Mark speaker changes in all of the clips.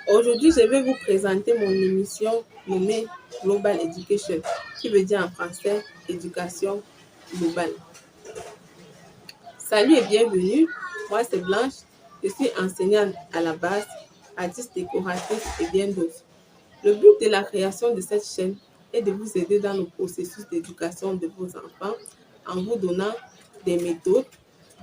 Speaker 1: Aujourd'hui, je vais vous présenter mon émission nommée Global Education, qui veut dire en français éducation globale. Salut et bienvenue, moi c'est Blanche, je suis enseignante à la base, artiste décoratrice et bien d'autres. Le but de la création de cette chaîne est de vous aider dans le processus d'éducation de vos enfants en vous donnant des méthodes,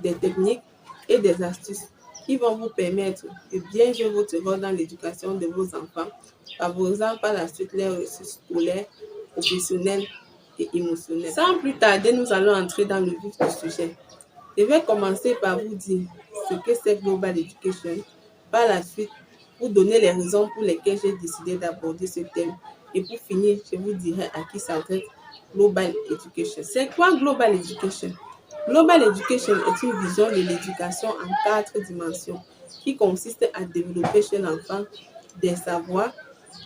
Speaker 1: des techniques et des astuces qui vont vous permettre de bien jouer votre rôle dans l'éducation de vos enfants, favorisant par la suite leurs ressources scolaires, professionnelles et émotionnelles. Sans plus tarder, nous allons entrer dans le vif du sujet. Je vais commencer par vous dire ce que c'est Global Education. Par la suite, vous donner les raisons pour lesquelles j'ai décidé d'aborder ce thème. Et pour finir, je vous dirai à qui s'adresse Global Education. C'est quoi Global Education? Global Education est une vision de l'éducation en 4 dimensions qui consiste à développer chez l'enfant des savoirs,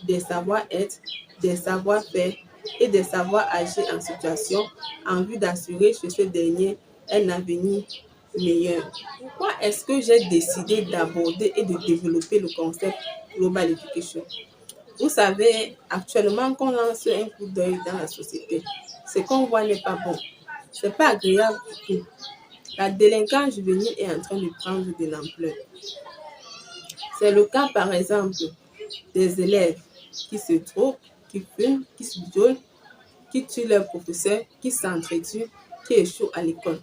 Speaker 1: des savoir-être, des savoir-faire et des savoir-agir en situation en vue d'assurer chez ce dernier un avenir meilleur. Pourquoi est-ce que j'ai décidé d'aborder et de développer le concept Global Education? Vous savez, actuellement, quand on lance un coup d'œil dans la société, ce qu'on voit n'est pas bon. C'est pas agréable du tout. La délinquance juvénile est en train de prendre de l'ampleur. C'est le cas, par exemple, des élèves qui se droguent, qui fument, qui se violent, qui tuent leurs professeurs, qui s'entretuent, qui échouent à l'école.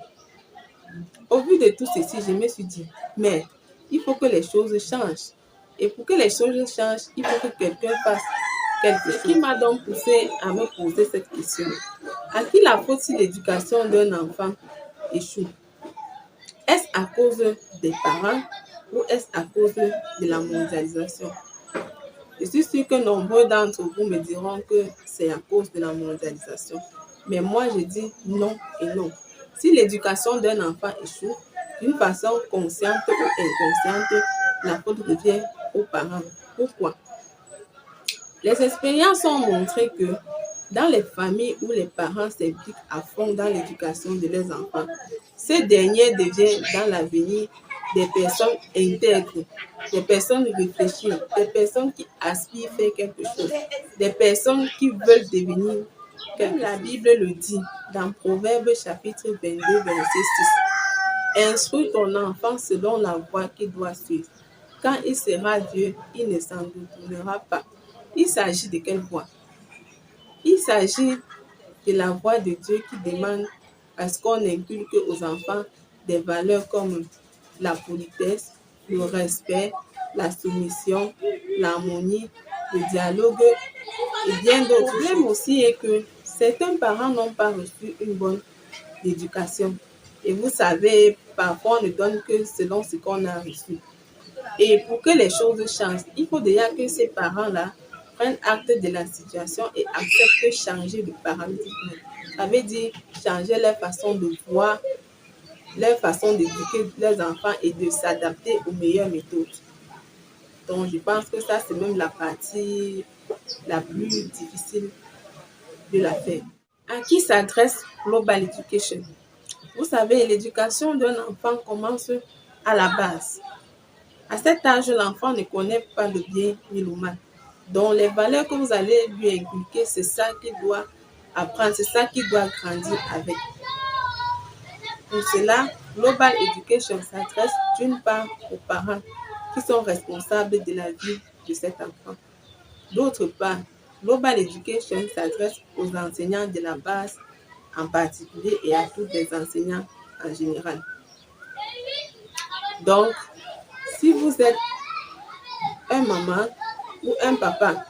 Speaker 1: Au vu de tout ceci, je me suis dit, mais il faut que les choses changent. Et pour que les choses changent, il faut que quelqu'un fasse quelque chose. Ce qui m'a donc poussé à me poser cette question. À qui la faute si l'éducation d'un enfant échoue? Est-ce à cause des parents ou est-ce à cause de la mondialisation? Je suis sûre que nombreux d'entre vous me diront que c'est à cause de la mondialisation. Mais moi, je dis non et non. Si l'éducation d'un enfant échoue, d'une façon consciente ou inconsciente, la faute revient aux parents. Pourquoi? Les expériences ont montré que dans les familles où les parents s'impliquent à fond dans l'éducation de leurs enfants, ces derniers deviennent dans l'avenir des personnes intègres, des personnes réfléchies, des personnes qui aspirent à faire quelque chose, des personnes qui veulent devenir, comme la Bible le dit dans Proverbes chapitre 22, verset 6. Instruis ton enfant selon la voie qu'il doit suivre. Quand il sera vieux, il ne s'en détournera pas. Il s'agit de quelle voie? Il s'agit de la voie de Dieu qui demande à ce qu'on inculque aux enfants des valeurs comme la politesse, le respect, la soumission, l'harmonie, le dialogue et bien d'autres. Le problème aussi est que certains parents n'ont pas reçu une bonne éducation. Et vous savez, parfois on ne donne que selon ce qu'on a reçu. Et pour que les choses changent, il faut déjà que ces parents-là prennent acte de la situation et acceptent de changer de paradigme. Ça veut dire changer leur façon de voir, leur façon d'éduquer leurs enfants et de s'adapter aux meilleures méthodes. Donc, je pense que ça, c'est même la partie la plus difficile de la faire. À qui s'adresse Global Education? Vous savez, l'éducation d'un enfant commence à la base. À cet âge, l'enfant ne connaît pas le bien ni le mal. Donc, les valeurs que vous allez lui inculquer, c'est ça qu'il doit apprendre, c'est ça qu'il doit grandir avec. Pour cela, Global Education s'adresse d'une part aux parents qui sont responsables de la vie de cet enfant. D'autre part, Global Education s'adresse aux enseignants de la base en particulier et à tous les enseignants en général. Donc, si vous êtes un maman ou un papa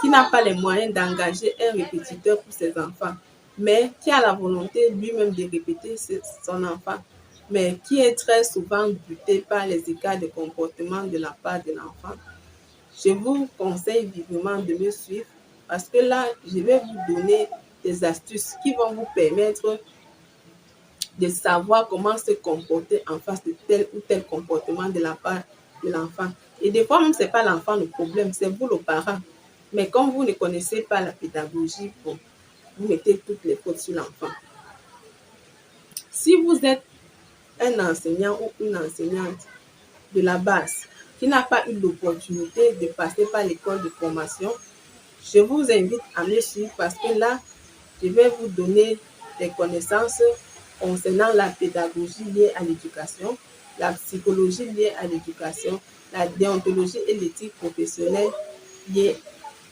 Speaker 1: qui n'a pas les moyens d'engager un répétiteur pour ses enfants, mais qui a la volonté lui-même de répéter son enfant, mais qui est très souvent buté par les écarts de comportement de la part de l'enfant, je vous conseille vivement de me suivre parce que là, je vais vous donner des astuces qui vont vous permettre de savoir comment se comporter en face de tel ou tel comportement de la part de l'enfant. Et des fois, même, ce n'est pas l'enfant le problème, c'est vous le parent. Mais comme vous ne connaissez pas la pédagogie, bon, vous mettez toutes les fautes sur l'enfant. Si vous êtes un enseignant ou une enseignante de la base, qui n'a pas eu l'opportunité de passer par l'école de formation, je vous invite à me suivre parce que là, je vais vous donner des connaissances concernant la pédagogie liée à l'éducation, la psychologie liée à l'éducation, la déontologie et l'éthique professionnelle liée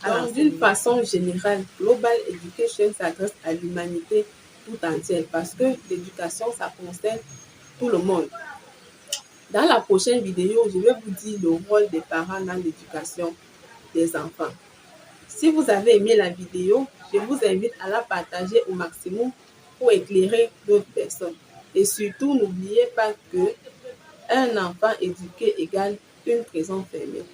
Speaker 1: à l'enseignement. D'une façon générale, Global Education s'adresse à l'humanité tout entière parce que l'éducation, ça concerne tout le monde. Dans la prochaine vidéo, je vais vous dire le rôle des parents dans l'éducation des enfants. Si vous avez aimé la vidéo, je vous invite à la partager au maximum pour éclairer d'autres personnes. Et surtout, n'oubliez pas que un enfant éduqué égale une prison fermée.